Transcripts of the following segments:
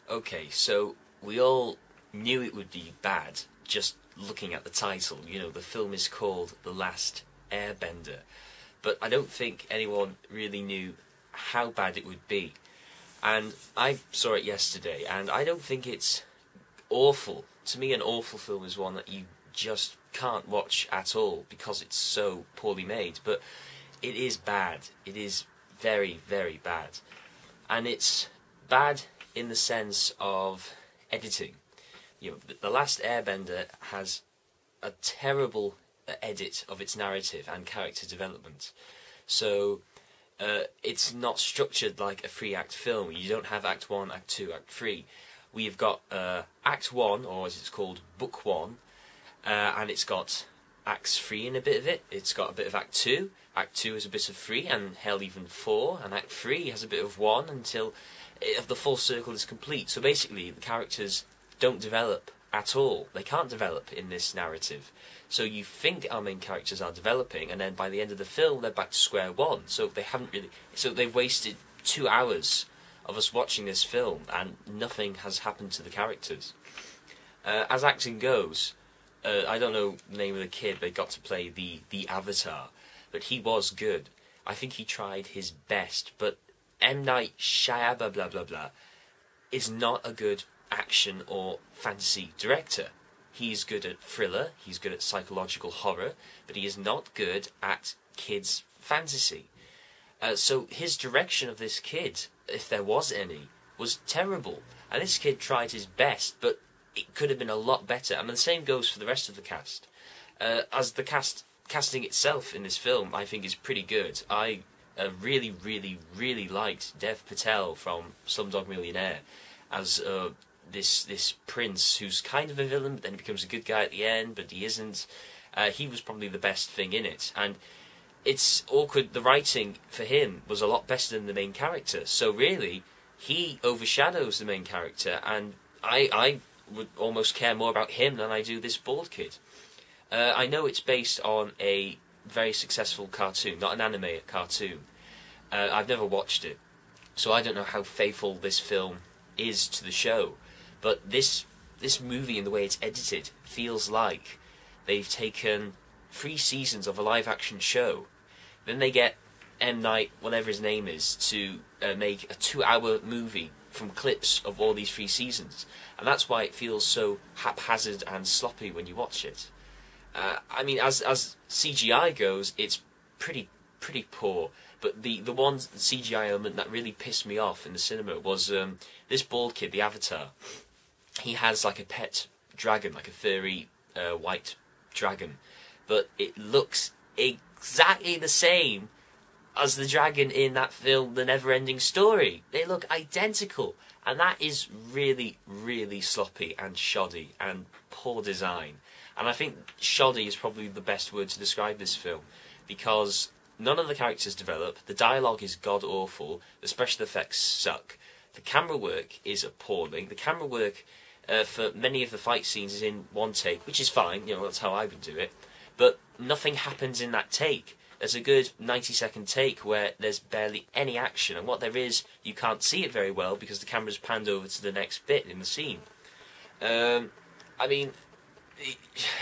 Okay, so we all knew it would be bad just looking at the title. You know, the film is called The Last Airbender. But I don't think anyone really knew how bad it would be. And I saw it yesterday, and I don't think it's awful. To me, an awful film is one that you just can't watch at all because it's so poorly made. But it is bad. It is very, very bad. And it's bad in the sense of editing. You know, The Last Airbender has a terrible edit of its narrative and character development. So it's not structured like a three-act film. You don't have Act 1, Act 2, Act 3. We've got Act 1, or as it's called, Book 1, and it's got Acts 3 in a bit of it. It's got a bit of Act 2. Act 2 is a bit of 3, and hell, even 4. And Act 3 has a bit of 1 until the full circle is complete. So basically, the characters don't develop at all. They can't develop in this narrative. So you think our main characters are developing, and then by the end of the film, they're back to square one. So they haven't really. So they've wasted 2 hours of us watching this film, and nothing has happened to the characters. As acting goes, I don't know the name of the kid they got to play the Avatar, but he was good. I think he tried his best, but M. Night Shyamalan blah blah blah is not a good action or fantasy director. He's good at thriller, he's good at psychological horror, but he is not good at kids' fantasy. So his direction of this kid, if there was any, was terrible. And this kid tried his best, but it could have been a lot better. And the same goes for the rest of the cast. As the casting itself in this film, I think is pretty good. I really, really, really liked Dev Patel from Slumdog Millionaire as this prince who's kind of a villain, but then he becomes a good guy at the end, but he isn't. He was probably the best thing in it. And it's awkward. The writing for him was a lot better than the main character. So really, he overshadows the main character, and I would almost care more about him than I do this bald kid. I know it's based on a very successful cartoon, not an anime, a cartoon. I've never watched it, so I don't know how faithful this film is to the show. But this movie and the way it's edited feels like they've taken 3 seasons of a live-action show. Then they get M. Night, whatever his name is, to make a 2-hour movie from clips of all these 3 seasons. And that's why it feels so haphazard and sloppy when you watch it. I mean, as CGI goes, it's pretty poor. But the one CGI element that really pissed me off in the cinema was this bald kid, the Avatar. He has like a pet dragon, like a furry white dragon. But it looks exactly the same as the dragon in that film, The Never-Ending Story. They look identical. And that is really, really sloppy and shoddy and poor design. And I think shoddy is probably the best word to describe this film, because none of the characters develop, the dialogue is god-awful, the special effects suck, the camera work is appalling, the camera work for many of the fight scenes is in one take, which is fine, you know, that's how I would do it, but nothing happens in that take. There's a good 90-second take where there's barely any action, and what there is, you can't see it very well because the camera's panned over to the next bit in the scene. I mean,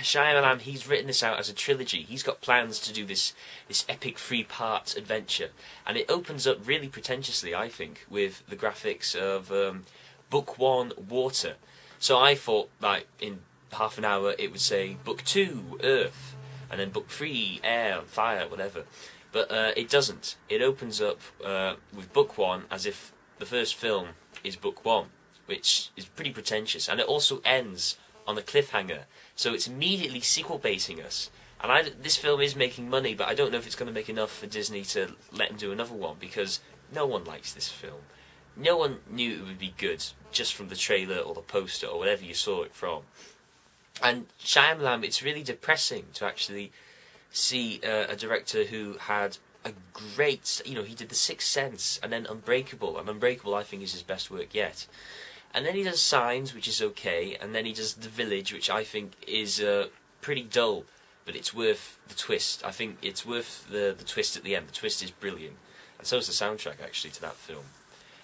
Shyamalan, he's written this out as a trilogy. He's got plans to do this epic 3-part adventure, and it opens up really pretentiously, I think, with the graphics of Book 1, Water. So I thought, like, in half an hour it would say Book 2, Earth, and then Book 3, Air, Fire, whatever. But it doesn't. It opens up with Book 1 as if the first film is Book 1, which is pretty pretentious, and it also ends on a cliffhanger. So it's immediately sequel-baiting us. And this film is making money, but I don't know if it's going to make enough for Disney to let them do another one, because no one likes this film. No one knew it would be good just from the trailer or the poster or whatever you saw it from. And Shyamalan, it's really depressing to actually see a director who had a great... You know, he did The Sixth Sense and then Unbreakable, and Unbreakable I think is his best work yet. And then he does Signs, which is okay, and then he does The Village, which I think is pretty dull, but it's worth the twist. I think it's worth the twist at the end. The twist is brilliant, and so is the soundtrack, actually, to that film.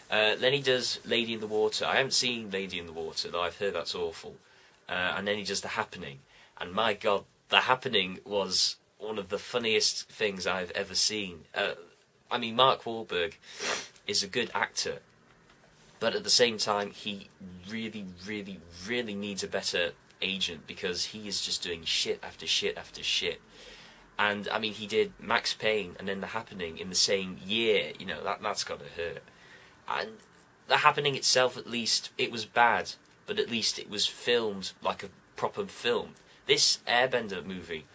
Then he does Lady in the Water. I haven't seen Lady in the Water, though I've heard that's awful. And then he does The Happening. And my God, The Happening was one of the funniest things I've ever seen. I mean, Mark Wahlberg is a good actor, but at the same time, he really, really, really needs a better agent, because he is just doing shit after shit after shit. And, I mean, he did Max Payne and then The Happening in the same year. You know, that's got to hurt. And The Happening itself, at least, it was bad, but at least it was filmed like a proper film. This Airbender movie,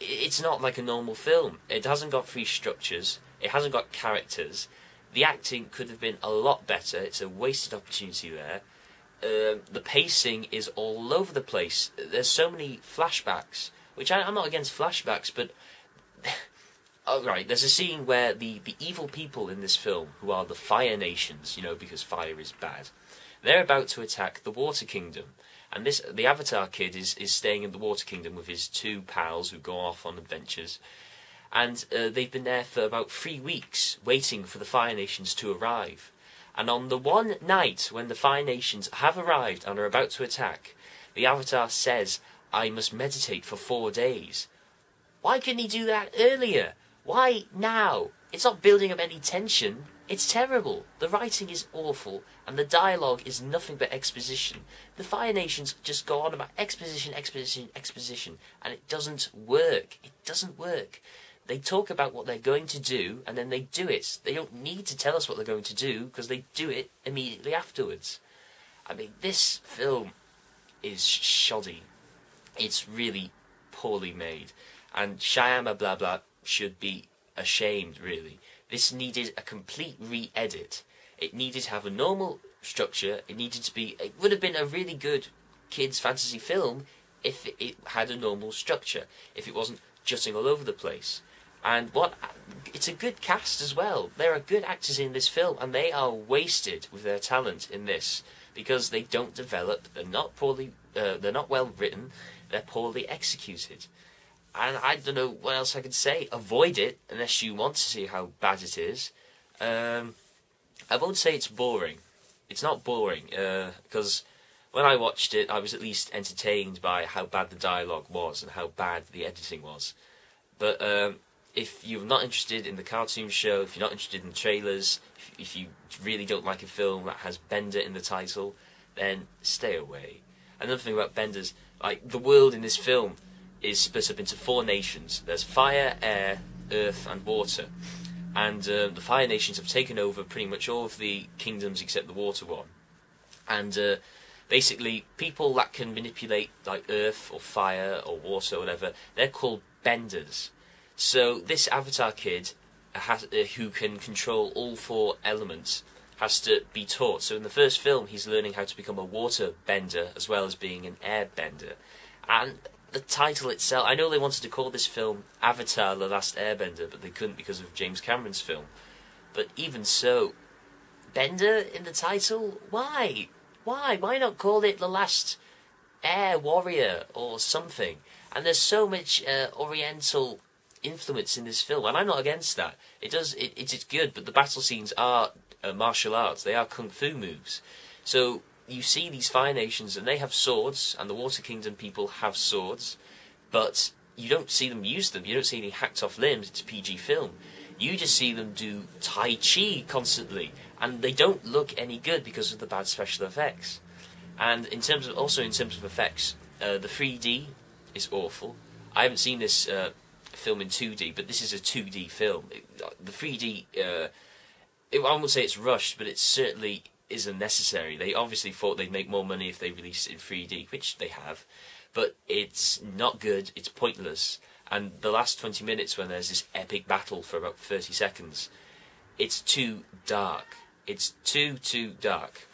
it's not like a normal film. It hasn't got three structures. It hasn't got characters. The acting could have been a lot better. It's a wasted opportunity there. The pacing is all over the place. There's so many flashbacks, which I'm not against flashbacks, but oh, right, there's a scene where the evil people in this film, who are the Fire Nations, you know, because fire is bad, they're about to attack the Water Kingdom. And the Avatar kid is staying in the Water Kingdom with his two pals who go off on adventures. And they've been there for about 3 weeks, waiting for the Fire Nations to arrive. And on the one night when the Fire Nations have arrived and are about to attack, the Avatar says, "I must meditate for 4 days." Why couldn't he do that earlier? Why now? It's not building up any tension. It's terrible. The writing is awful, and the dialogue is nothing but exposition. The Fire Nations just go on about exposition, exposition, exposition, and it doesn't work. It doesn't work. They talk about what they're going to do, and then they do it. They don't need to tell us what they're going to do, because they do it immediately afterwards. I mean, this film is shoddy. It's really poorly made. And Shyamalan blah blah should be ashamed, really. This needed a complete re-edit. It needed to have a normal structure. It would have been a really good kids' fantasy film if it had a normal structure. If it wasn't jutting all over the place. And it's a good cast as well. There are good actors in this film, and they are wasted with their talent in this because they don't develop. They're not well written. They're poorly executed. And I don't know what else I could say. Avoid it unless you want to see how bad it is. I won't say it's boring. It's not boring because when I watched it, I was at least entertained by how bad the dialogue was and how bad the editing was. But if you're not interested in the cartoon show, if you're not interested in trailers, if you really don't like a film that has Bender in the title, then stay away. Another thing about Benders, like the world in this film is split up into 4 nations. There's fire, air, earth and water. And the Fire Nations have taken over pretty much all of the kingdoms except the water one. And basically, people that can manipulate like earth or fire or water or whatever, they're called benders. So this Avatar kid, who can control all 4 elements, has to be taught. So in the first film, he's learning how to become a water bender as well as being an air bender. And the title itself, I know they wanted to call this film Avatar: The Last Airbender, but they couldn't because of James Cameron's film. But even so, Bender in the title? Why? Why? Why not call it The Last Air Warrior or something? And there's so much Oriental influence in this film, and I'm not against that. It's good, but the battle scenes are martial arts. They are kung fu moves. So you see these Fire Nations, and they have swords, and the Water Kingdom people have swords, but you don't see them use them. You don't see any hacked off limbs. It's a PG film. You just see them do Tai Chi constantly, and they don't look any good because of the bad special effects. And in terms of effects, the 3D is awful. I haven't seen this film in 2D, but this is a 2D film. The 3D, I won't say it's rushed, but it certainly isn't necessary. They obviously thought they'd make more money if they released it in 3D, which they have, but it's not good, it's pointless, and the last 20 minutes when there's this epic battle for about 30 seconds, it's too dark. It's too dark